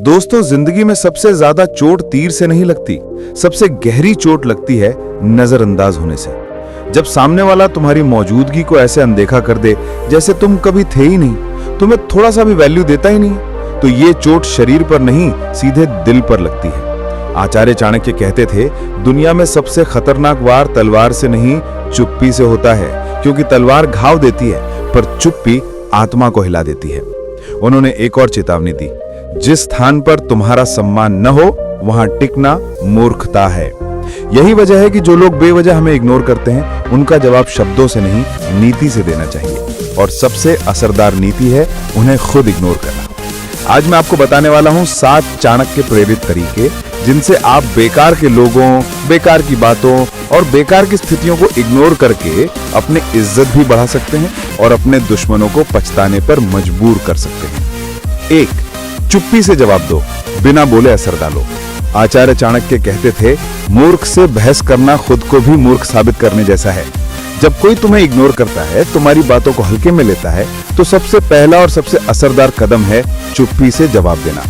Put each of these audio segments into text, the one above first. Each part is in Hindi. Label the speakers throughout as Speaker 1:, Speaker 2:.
Speaker 1: दोस्तों, जिंदगी में सबसे ज्यादा चोट तीर से नहीं लगती, सबसे गहरी चोट लगती है नजरअंदाज होने से। जब सामने वाला तुम्हारी मौजूदगी को ऐसे अनदेखा कर दे जैसे तुम कभी थे ही नहीं, तुम्हें थोड़ा सा भी वैल्यू देता ही नहीं, तो ये चोट शरीर पर नहीं सीधे दिल पर लगती है। आचार्य चाणक्य कहते थे, दुनिया में सबसे खतरनाक वार तलवार से नहीं चुप्पी से होता है, क्योंकि तलवार घाव देती है पर चुप्पी आत्मा को हिला देती है। उन्होंने एक और चेतावनी दी, जिस स्थान पर तुम्हारा सम्मान न हो वहां टिकना मूर्खता है। यही वजह है कि जो लोग बेवजह हमें इग्नोर करते हैं, उनका जवाब शब्दों से नहीं नीति से देना चाहिए, और सबसे असरदार नीति है उन्हें खुद इग्नोर करना। आज मैं आपको बताने वाला हूं 7 चाणक्य प्रेरित तरीके, जिनसे आप बेकार के लोगों, बेकार की बातों और बेकार की स्थितियों को इग्नोर करके अपनी इज्जत भी बढ़ा सकते हैं और अपने दुश्मनों को पछताने पर मजबूर कर सकते हैं। 1. चुप्पी से जवाब दो, बिना बोले असर डालो। आचार्य चाणक्य कहते थे, मूर्ख से बहस करना खुद को भी मूर्ख साबित करने जैसा है। जब कोई तुम्हें इग्नोर करता है, तुम्हारी बातों को हल्के में लेता है, तो सबसे पहला और सबसे असरदार कदम है चुप्पी से जवाब देना।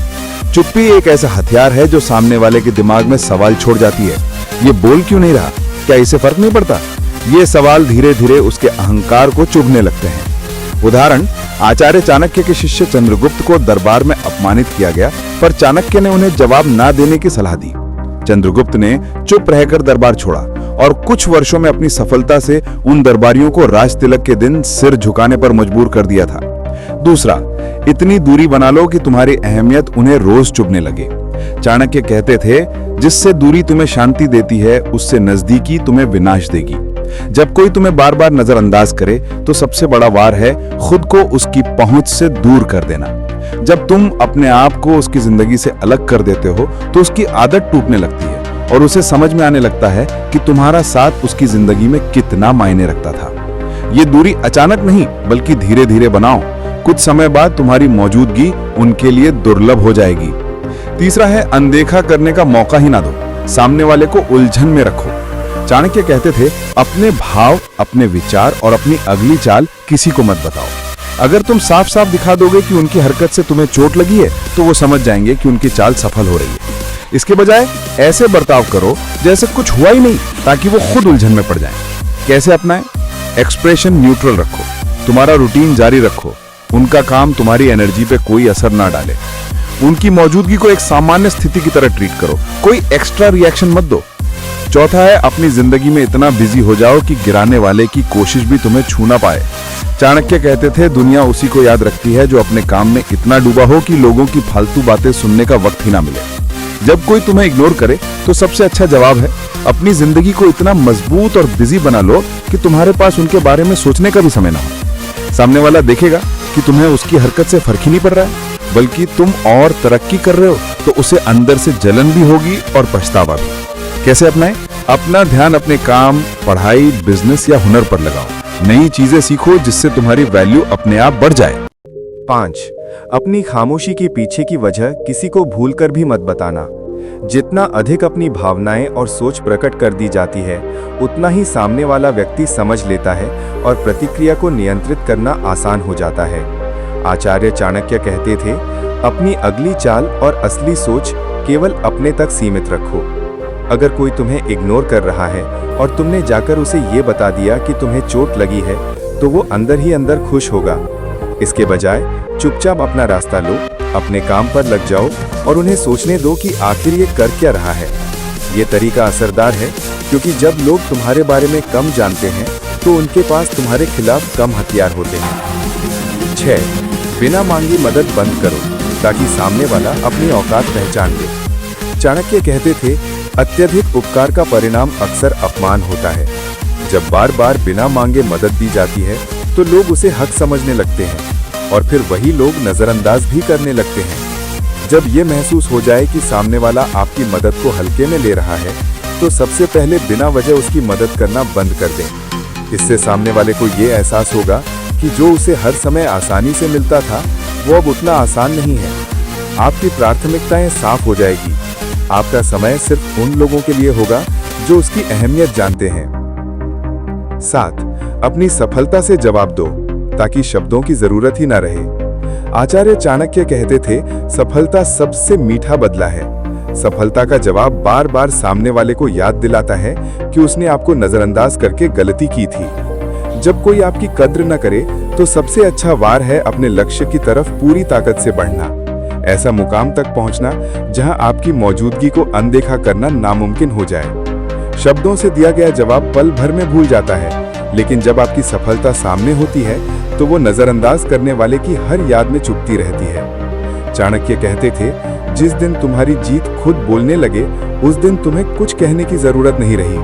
Speaker 1: चुप्पी एक ऐसा हथियार है जो सामने वाले के दिमाग में सवाल छोड़ जाती है, ये बोल क्यों नहीं रहा, क्या इसे फर्क नहीं पड़ता। ये सवाल धीरे धीरे उसके अहंकार को चुभने लगते हैं। उदाहरण, आचार्य चाणक्य के शिष्य चंद्रगुप्त को दरबार में अपमानित किया गया, पर चाणक्य ने उन्हें जवाब ना देने की सलाह दी। चंद्रगुप्त ने चुप रहकर दरबार छोड़ा और कुछ वर्षों में अपनी सफलता से उन दरबारियों को राज तिलक के दिन सिर झुकाने पर मजबूर कर दिया था। दूसरा, इतनी दूरी बना लो कि तुम्हारी अहमियत उन्हें रोज चुभने लगे। चाणक्य कहते थे, जिससे दूरी तुम्हें शांति देती है, उससे नजदीकी तुम्हें विनाश देगी। जब कोई तुम्हें बार बार नजरअंदाज करे, तो सबसे बड़ा वार है खुद को उसकी पहुंच से दूर कर देना। जब तुम अपने आप को उसकी जिंदगी से अलग कर देते हो, तो उसकी आदत टूटने लगती है और उसे समझ में आने लगता है कि तुम्हारा साथ उसकी जिंदगी में कितना मायने रखता था। ये दूरी अचानक नहीं, बल्कि धीरे धीरे बनाओ। कुछ समय बाद तुम्हारी मौजूदगी उनके लिए दुर्लभ हो जाएगी। तीसरा है, अनदेखा करने का मौका ही ना दो, सामने वाले को उलझन में रखो। चाणक्य कहते थे, अपने भाव, अपने विचार और अपनी अगली चाल किसी को मत बताओ। अगर तुम साफ साफ दिखा दोगे कि उनकी हरकत से तुम्हें चोट लगी है, तो वो समझ जाएंगे कि उनकी चाल सफल हो रही है। इसके बजाय ऐसे बर्ताव करो जैसे कुछ हुआ ही नहीं, ताकि वो खुद उलझन में पड़ जाएं। कैसे अपनाएं? एक्सप्रेशन न्यूट्रल रखो, तुम्हारा रूटीन जारी रखो, उनका काम तुम्हारी एनर्जी पे कोई असर ना डाले। उनकी मौजूदगी को एक सामान्य स्थिति की तरह ट्रीट करो, कोई एक्स्ट्रा रिएक्शन मत दो। चौथा है, अपनी जिंदगी में इतना बिजी हो जाओ कि गिराने वाले की कोशिश भी तुम्हें छू ना पाए। चाणक्य कहते थे, दुनिया उसी को याद रखती है जो अपने काम में इतना डूबा हो कि लोगों की फालतू बातें सुनने का वक्त ही ना मिले। जब कोई तुम्हें इग्नोर करे, तो सबसे अच्छा जवाब है, अपनी जिंदगी को इतना मजबूत और बिजी बना लो कि तुम्हारे पास उनके बारे में सोचने का भी समय ना हो। सामने वाला देखेगा कि तुम्हें उसकी हरकत से फर्क ही नहीं पड़ रहा है, बल्कि तुम और तरक्की कर रहे हो, तो उसे अंदर से जलन भी होगी और पछतावा भी। कैसे अपनाएं? अपना ध्यान अपने काम, पढ़ाई, बिजनेस या हुनर पर लगाओ। नई चीजें सीखो जिससे तुम्हारी वैल्यू अपने आप बढ़ जाए।
Speaker 2: 5. अपनी खामोशी के पीछे की वजह किसी को भूलकर भी मत बताना। जितना अधिक अपनी भावनाएं और सोच प्रकट कर दी जाती है, उतना ही सामने वाला व्यक्ति समझ लेता है और प्रतिक्रिया को नियंत्रित करना आसान हो जाता है। आचार्य चाणक्य कहते थे, अपनी अगली चाल और असली सोच केवल अपने तक सीमित रखो। अगर कोई तुम्हें इग्नोर कर रहा है और तुमने जाकर उसे ये बता दिया कि तुम्हें चोट लगी है, तो वो अंदर ही अंदर खुश होगा। इसके बजाय चुपचाप अपना रास्ता लो, अपने काम पर लग जाओ और उन्हें सोचने दो कि आखिर ये कर क्या रहा है। ये तरीका असरदार है, क्योंकि जब लोग तुम्हारे बारे में कम जानते हैं, तो उनके पास तुम्हारे खिलाफ कम हथियार होते हैं। 6. बिना मांगी मदद बंद करो, ताकि सामने वाला अपनी औकात पहचान ले। चाणक्य कहते थे, अत्यधिक उपकार का परिणाम अक्सर अपमान होता है। जब बार बार बिना मांगे मदद दी जाती है, तो लोग उसे हक समझने लगते हैं और फिर वही लोग नजरअंदाज भी करने लगते हैं। जब ये महसूस हो जाए कि सामने वाला आपकी मदद को हल्के में ले रहा है, तो सबसे पहले बिना वजह उसकी मदद करना बंद कर दें। इससे सामने वाले को ये एहसास होगा कि जो उसे हर समय आसानी से मिलता था, वो अब उतना आसान नहीं है। आपकी प्राथमिकताएं साफ हो जाएगी। आपका समय सिर्फ उन लोगों के लिए होगा जो उसकी अहमियत जानते हैं। 7. अपनी सफलता से जवाब दो, ताकि शब्दों की जरूरत ही ना रहे। आचार्य चाणक्य कहते थे, सफलता सबसे मीठा बदला है। सफलता का जवाब बार बार सामने वाले को याद दिलाता है कि उसने आपको नजरअंदाज करके गलती की थी। जब कोई आपकी कद्र न करे तो सबसे अच्छा वार है अपने लक्ष्य की तरफ पूरी ताकत से बढ़ना, ऐसा मुकाम तक पहुंचना जहां आपकी मौजूदगी को अनदेखा करना नामुमकिन हो जाए। शब्दों से दिया गया जवाब पल भर में भूल जाता है, लेकिन जब आपकी सफलता सामने होती है तो वो नजरअंदाज करने वाले की हर याद में चुभती रहती है। चाणक्य कहते थे, जिस दिन तुम्हारी जीत खुद बोलने लगे उस दिन तुम्हें कुछ कहने की जरूरत नहीं रही,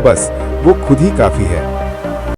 Speaker 2: बस वो खुद ही काफी है।